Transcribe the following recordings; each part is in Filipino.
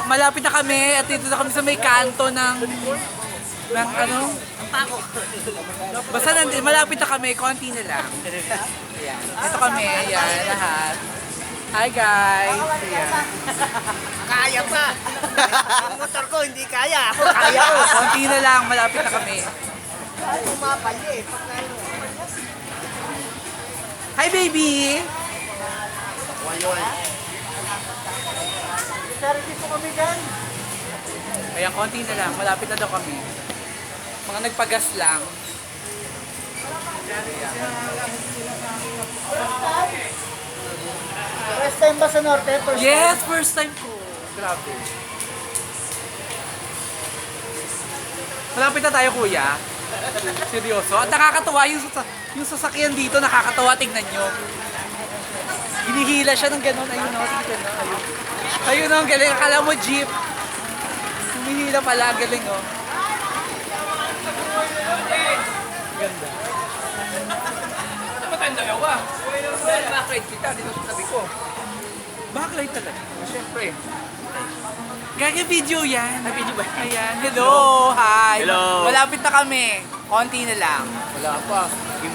malapit na kami at dito na kami sa may kanto ng ano? Basta malapit na kami, konti na lang. Ayan. Ito kami, ayan, lahat. Hi guys! Ayan. Kaya pa. Ang motor ko hindi kaya. Ako kaya ko. Konti na lang, malapit na kami. Umapali eh. Hi baby! Service ko kami dyan. Ayan, konti na lang, malapit na daw kami. Mga nagpagas lang. First time ba sa Norte? First Yes, first time ko. Grabe. Malapit na tayo, kuya. Seryoso. At nakakatuwa yung sasakyan dito, nakakatuwa. Tingnan nyo. Hinihila siya ng gano'n. Ayun o, tingnan o. Ayun. Ayun o, ang galing. Akala mo jeep. Hinihila pala, ang galing o. Ganda. Dapat tayong dalawa. Bakit kita dito sa tabi ko? Backlight talaga. Siyempre. Gaga-video yan. Ay, video ba? Ayan. Hello. Hi. Hello. Malapit na kami. Konti na lang. Wala pa.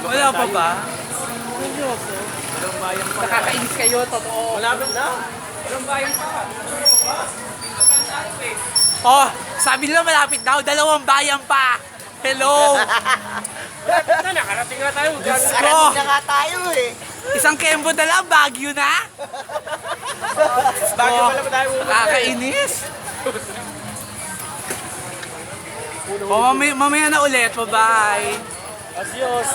Wala pa ba? Walang bayan pa. Nakakainis kayo, totoo. Malapit na. Walang bayan pa. Oh, sabi nila malapit daw, 2 bayan pa. Hello. Malapit na. Nakarating na tayo. Karating na nga tayo eh. Isang Kembo na lang, Baguio na. Bakit pala ba tayo pumunta? Nakakainis. Oh, mamaya na ulit. Bye-bye. Adios.